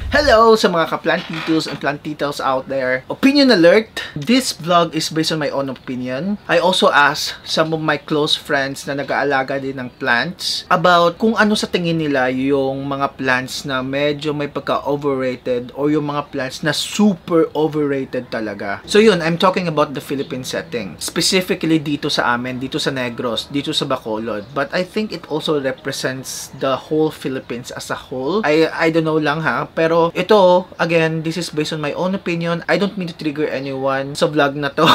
Hello sa mga ka-plantitos and plantitos out there. Opinion alert! This vlog is based on my own opinion. I also asked some of my close friends na nag-aalaga din ng plants about kung ano sa tingin nila yung mga plants na medyo may pagka-overrated or yung mga plants na super overrated talaga. So yun, I'm talking about the Philippine setting. Specifically dito sa amin, dito sa Negros, dito sa Bacolod. But I think it also represents the whole Philippines as a whole. I don't know lang ha, pero ito, again, this is based on my own opinion. I don't mean to trigger anyone sa vlog na to.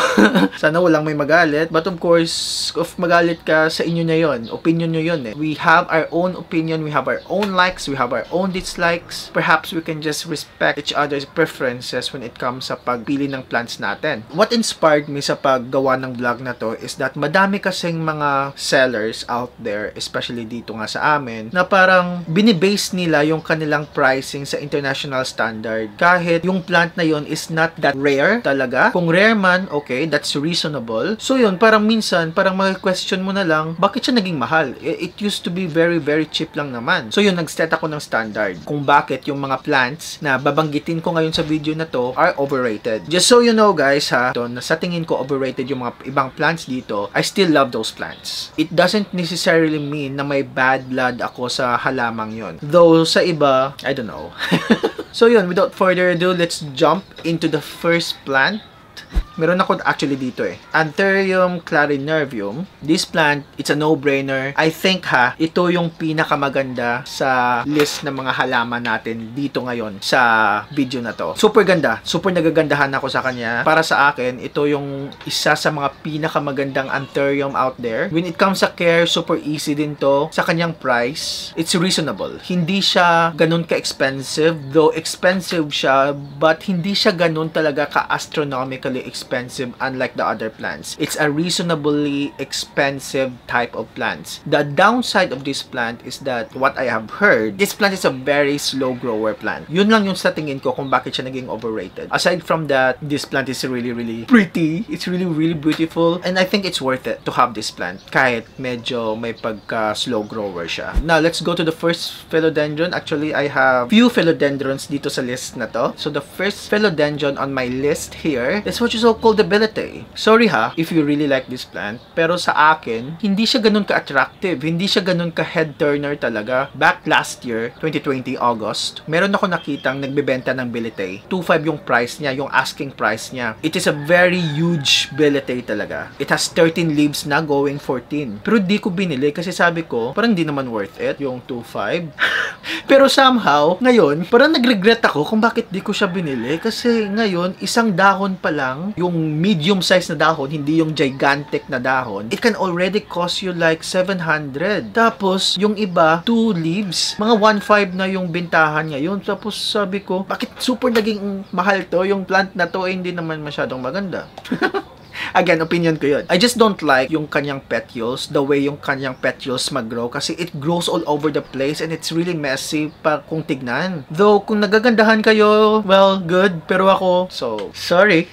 Sana walang may magalit. But of course, if magalit ka, sa inyo na yun. Opinion nyo yun eh. We have our own opinion. We have our own likes. We have our own dislikes. Perhaps we can just respect each other's preferences when it comes sa pagpili ng plants natin. What inspired me sa paggawa ng vlog na to is that madami kasing mga sellers out there, especially dito nga sa amin, na parang binibase nila yung kanilang pricing sa international standard. Kahit yung plant na yon is not that rare talaga. Kung rare man, okay, that's reasonable. So yun, parang minsan, parang mag-question mo na lang, bakit siya naging mahal? It used to be very, very cheap lang naman. So yun, nag-set ako ng standard kung bakit yung mga plants na babanggitin ko ngayon sa video na to are overrated. Just so you know guys ha, na sa tingin ko overrated yung mga ibang plants dito, I still love those plants. It doesn't necessarily mean na may bad blood ako sa halamang yon. Though sa iba, I don't know. So yun, without further ado, let's jump into the first plant. Meron ako actually dito eh. Antherium Clarineurium. This plant, it's a no-brainer. I think ha, ito yung pinakamaganda sa list ng mga halaman natin dito ngayon sa video na to. Super ganda. Super nagagandahan ako sa kanya. Para sa akin, ito yung isa sa mga pinakamagandang Antherium out there. When it comes sa care, super easy din to. Sa kanyang price, it's reasonable. Hindi siya ganun ka-expensive. Though expensive siya, but hindi siya ganun talaga ka-astronomically expensive unlike the other plants. It's a reasonably expensive type of plants. The downside of this plant is that what I have heard, this plant is a very slow grower plant. Yun lang yung sa tingin ko kung bakit siya naging overrated. Aside from that, this plant is really, really pretty. It's really, really beautiful. And I think it's worth it to have this plant kahit medyo may pagka slow grower siya. Now, let's go to the first philodendron. Actually, I have few philodendrons dito sa list na to. So, the first philodendron on my list here is what you called the Billietiae. Sorry ha, if you really like this plant, pero sa akin, hindi siya ganun ka-attractive. Hindi siya ganun ka-head turner talaga. Back last year, 2020 August, meron ako nakitang nagbebenta ng Billietiae. 2.5 yung price niya, yung asking price niya. It is a very huge Billietiae talaga. It has 13 leaves na going 14. Pero di ko binili kasi sabi ko, parang di naman worth it, yung 2.5. Pero somehow, ngayon, parang nag-regret ako kung bakit di ko siya binili. Kasi ngayon, isang dahon pa lang, yung medium size na dahon, hindi yung gigantic na dahon, it can already cost you like 700. Tapos, yung iba, 2 leaves, mga 1.5 na yung bintahan ngayon. Tapos, sabi ko, bakit super naging mahal to? Yung plant na to, hindi naman masyadong maganda. Again, opinion ko yun. I just don't like yung kanyang petioles, the way yung kanyang petioles mag-grow kasi it grows all over the place and it's really messy pa kung tignan. Though, kung nagagandahan kayo, well, good. Pero ako, so, sorry.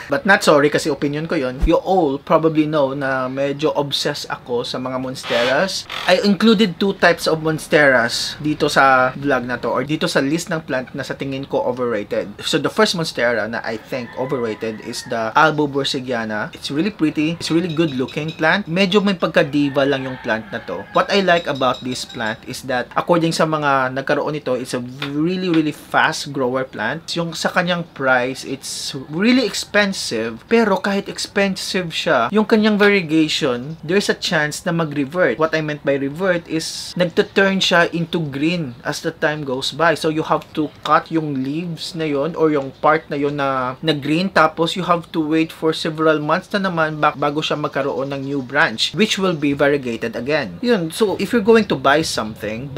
But not sorry kasi opinion ko yun. You all probably know na medyo obsessed ako sa mga monsteras. I included 2 types of monsteras dito sa vlog na to or dito sa list ng plant na sa tingin ko overrated. So the first monstera na I think overrated is the Albu Bursagyana. It's really pretty. It's really good looking plant. Medyo may pagka-diva lang yung plant na to. What I like about this plant is that according sa mga nagkaroon nito, it's a really, really fast grower plant. Yung sa kanyang price, it's really expensive. Pero kahit expensive siya, yung kanyang variegation, there's a chance na mag-revert. What I meant by revert is nagtuturn siya into green as the time goes by. So you have to cut yung leaves na yon or yung part na yon na green, tapos you have to wait for several months na naman bago siya magkaroon ng new branch, which will be variegated again. Yun. So if you're going to buy something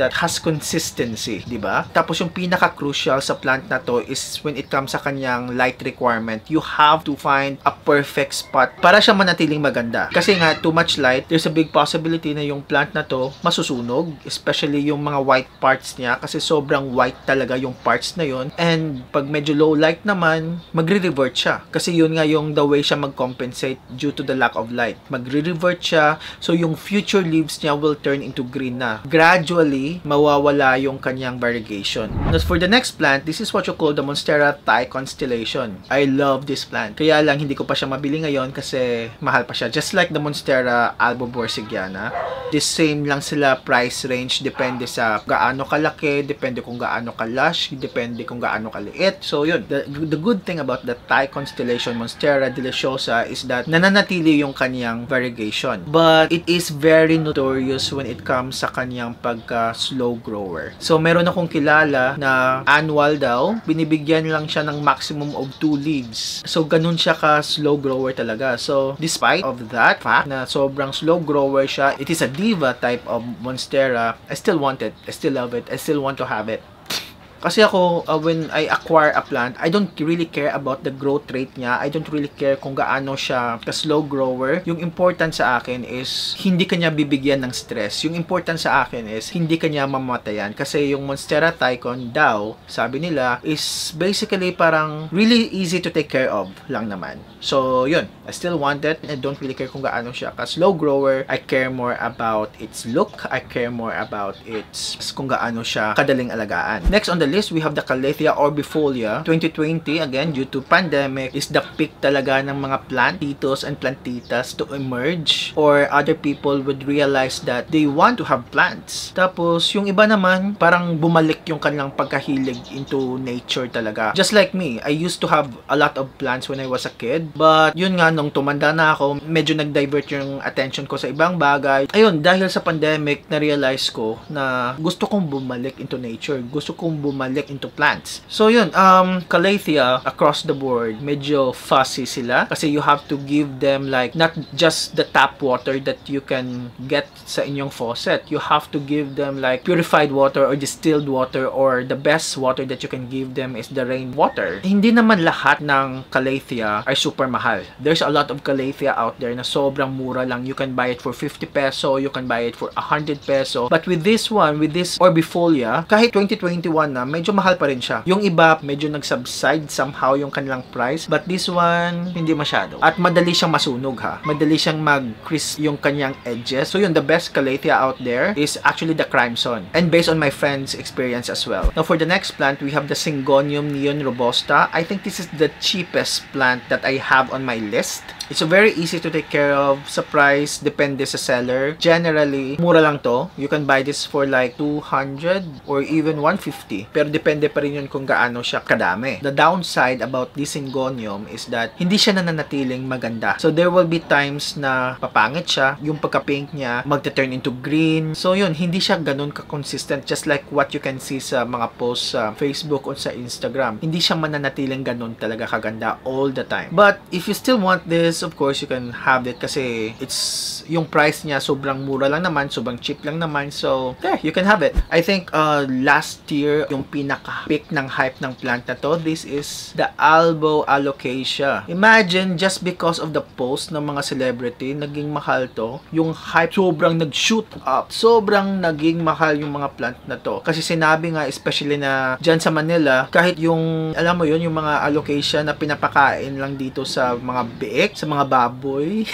that has consistency, di ba? Tapos yung pinaka-crucial sa plant na to is when it comes sa kanyang light requirement, you have to find a perfect spot para siya manatiling maganda. Kasi nga, too much light, there's a big possibility na yung plant na to masusunog, especially yung mga white parts niya kasi sobrang white talaga yung parts na yun. And pag medyo low light naman, magre-revert siya. Kasi yun nga yung the way siya mag-compensate due to the lack of light. Magre-revert siya, so yung future leaves niya will turn into green na. Gradually, mawawala yung kanyang variegation. As for the next plant, this is what you call the Monstera Constellation. I love this plant. Kaya lang, hindi ko pa siya mabili ngayon kasi mahal pa siya. Just like the Monstera Albu Bursagyana, the same lang sila price range, depende sa gaano kalaki, depende kung gaano kalash, depende kung gaano kaliit. So yun, the good thing about the Constellation Monstera deliciosa is that nananatili yung kanyang variegation. But it is very notorious when it comes sa kanyang pagka slow grower. So meron akong kilala na annual daw, binibigyan lang siya ng maximum of 2 leaves. So ganun siya ka slow grower talaga. So despite of that fact na sobrang slow grower siya, it is a diva type of Monstera, I still want it. I still love it. I still want to have it. Kasi ako, when I acquire a plant, I don't really care about the growth rate niya. I don't really care kung gaano siya ka-slow grower. Yung important sa akin is, hindi kanya bibigyan ng stress. Yung important sa akin is, hindi kanya mamatayan. Kasi yung Monstera Tycon daw, sabi nila, is basically parang really easy to take care of lang naman. So, yun. I still want it. I don't really care kung gaano siya ka-slow grower. I care more about its look. I care more about its kung gaano siya kadaling alagaan. Next on the list, we have the Calathea Orbifolia. 2020, again, due to pandemic, is the peak talaga ng mga plantitos and plantitas to emerge, or other people would realize that they want to have plants. Tapos, yung iba naman, parang bumalik yung kanilang pagkahilig into nature talaga. Just like me, I used to have a lot of plants when I was a kid, but yun nga, nung tumanda na ako, medyo nag-divert yung attention ko sa ibang bagay. Ayun, dahil sa pandemic, na-realize ko na gusto kong bumalik into nature. Gusto kong bumalik into plants. So yun, Calathea across the board, medyo fussy sila kasi you have to give them like not just the tap water that you can get sa inyong faucet. You have to give them like purified water or distilled water, or the best water that you can give them is the rainwater. Hindi naman lahat ng Calathea ay super mahal. There's a lot of Calathea out there na sobrang mura lang. You can buy it for 50 peso, you can buy it for 100 peso. But with this one, with this Orbifolia, kahit 2021 na, medyo mahal pa rin siya. Yung iba, medyo nag-subside somehow yung kanilang price. But this one, hindi masyado. At madali siyang masunog ha. Madali siyang mag-crisp yung kanyang edges. So yun, the best Calathea out there is actually the Crimson. And based on my friend's experience as well. Now for the next plant, we have the Syngonium Neon Robusta. I think this is the cheapest plant that I have on my list. It's very easy to take care of. Sa price, depende sa seller. Generally, mura lang to. You can buy this for like 200 or even 150. Pero depende pa rin yun kung gaano siya kadami. The downside about this Syngonium is that hindi siya nananatiling maganda. So there will be times na papangit siya. Yung pagka-pink niya, magte-turn into green. So yun, hindi siya ganun ka-consistent. Just like what you can see sa mga posts sa Facebook o sa Instagram. Hindi siya mananatiling ganun talaga kaganda all the time. But if you still want this, of course, you can have it kasi it's yung price niya sobrang mura lang naman, sobrang cheap lang naman. So, there, you can have it. I think last year, yung pinaka-peak ng hype ng plant na to, this is the Albo Alocasia. Imagine, just because of the post ng mga celebrity, naging mahal to. Yung hype sobrang nag-shoot up. Sobrang naging mahal yung mga plant na to. Kasi sinabi nga, especially na dyan sa Manila, kahit yung, alam mo yun, yung mga Alocasia na pinapakain lang dito sa mga biik, sa mga baboy.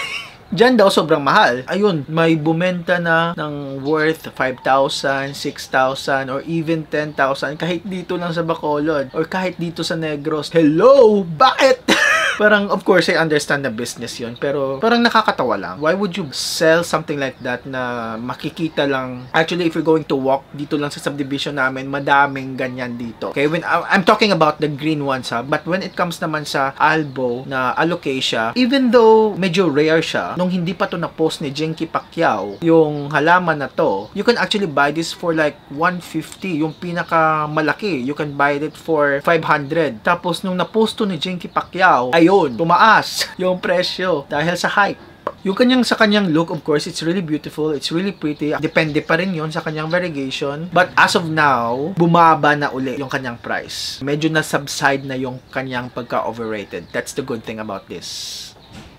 Diyan daw sobrang mahal. Ayun, may bumenta na ng worth 5,000, 6,000, or even 10,000 kahit dito lang sa Bacolod or kahit dito sa Negros. Hello! Bakit? Parang, of course, I understand na business yun, pero parang nakakatawa lang. Why would you sell something like that na makikita lang? Actually, if you're going to walk dito lang sa subdivision namin, madaming ganyan dito. Okay, when I'm talking about the green ones ha, but when it comes naman sa Albo na Alocasia, even though medyo rare siya, nung hindi pa to na-post ni Jenky Pacquiao, yung halaman na to, you can actually buy this for like 150, yung pinaka malaki. You can buy it for 500. Tapos nung na-post to ni Jenky Pacquiao, ayun, tumaas yung presyo dahil sa hype. Yung sa kanyang look, of course, it's really beautiful, it's really pretty. Depende pa rin yun sa kanyang variegation. But as of now, bumaba na uli yung kanyang price. Medyo na-subside na yung kanyang pagka-overrated. That's the good thing about this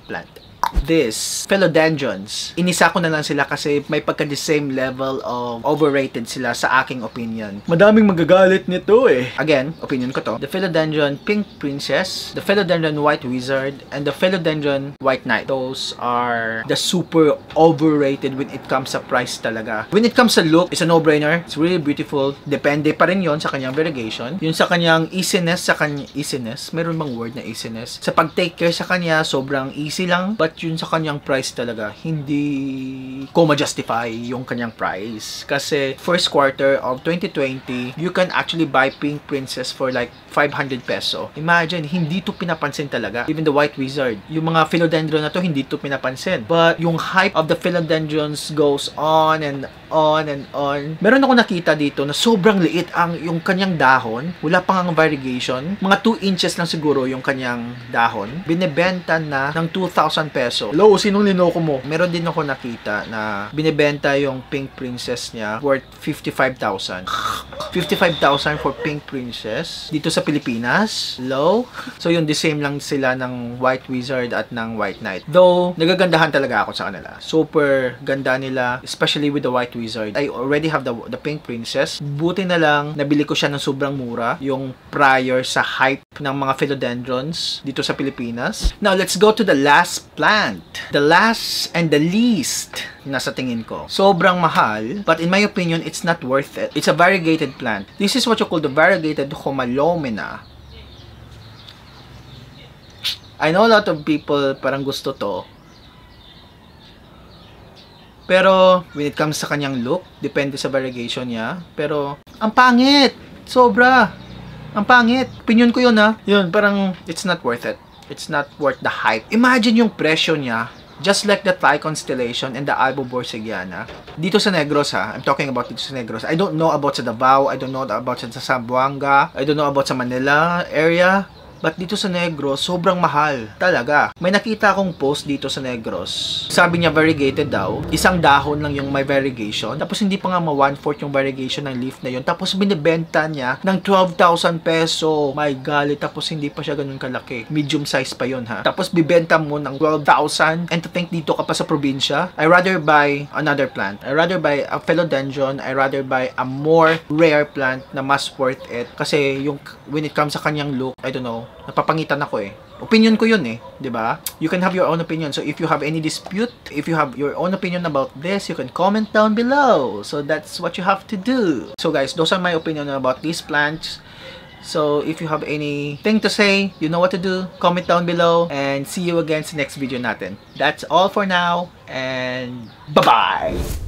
plant. this Philodendrons. Inisa ko na lang sila kasi may pagka the same level of overrated sila sa aking opinion. Madaming magagalit nito eh. Again, opinion ko to. The Philodendron Pink Princess, the Philodendron White Wizard, and the Philodendron White Knight. Those are the super overrated when it comes sa price talaga. When it comes sa look, it's a no-brainer. It's really beautiful. Depende pa rin yon sa kanyang variegation. Yun sa kanyang easiness, meron bang word na easiness? Sa pag-take care sa kanya, sobrang easy lang. But yun sa kanyang price talaga, hindi ko ma-justify yung kanyang price. Kasi first quarter of 2020, you can actually buy Pink Princess for like 500 peso. Imagine, hindi to pinapansin talaga. Even the White Wizard. Yung mga Philodendron na to, hindi to pinapansin. But yung hype of the Philodendrons goes on and on and on. Meron ako nakita dito na sobrang liit ang yung kanyang dahon. Wala pang ang variegation. Mga 2 inches lang siguro yung kanyang dahon. Binebenta na ng 2,000 peso. Hello, sinong linoko mo? Meron din ako nakita na binebenta yung Pink Princess niya worth 55,000. 55,000 for Pink Princess dito sa Pilipinas. Hello? So yung the same lang sila ng White Wizard at ng White Knight. Though, nagagandahan talaga ako sa kanila. Super ganda nila, especially with the White Wizard. I already have the Pink Princess. Buti na lang, nabili ko siya ng sobrang mura. Yung prior sa hype ng mga Philodendrons dito sa Pilipinas. Now, let's go to the last plant. The last and the least nasa tingin ko. Sobrang mahal, but in my opinion, it's not worth it. It's a variegated plant. This is what you call the Variegated Homolomina. I know a lot of people parang gusto to. Pero, when it comes sa kanyang look, depende sa variegation niya. Pero, ang pangit! Sobra! Ang pangit! Opinion ko yun ha. Yun, parang, it's not worth it. It's not worth the hype. Imagine yung presyo niya. Just like the Thai Constellation and the Albu Bursagyana. Dito sa Negros ha. I'm talking about dito sa Negros. I don't know about sa Davao. I don't know about sa Zamboanga. I don't know about sa Manila area. But dito sa Negros, sobrang mahal. Talaga. May nakita akong post dito sa Negros. Sabi niya variegated daw. Isang dahon lang yung may variegation. Tapos hindi pa nga ma-1/4 yung variegation ng leaf na yun. Tapos binibenta niya ng 12,000 peso. My God. Tapos hindi pa siya ganun kalaki. Medium size pa yun ha. Tapos bibenta mo ng 12,000. And to think dito ka pa sa probinsya. I rather buy another plant. I rather buy a Philodendron. I rather buy a more rare plant na mas worth it. Kasi yung when it comes sa kanyang look, I don't know. Napapangitan ako eh. Opinion ko yun eh, 'di ba? You can have your own opinion. So if you have any dispute, if you have your own opinion about this, you can comment down below. So that's what you have to do. So guys, those are my opinion about these plants. So if you have anything to say, you know what to do. Comment down below and see you again sa next video natin. That's all for now and bye-bye!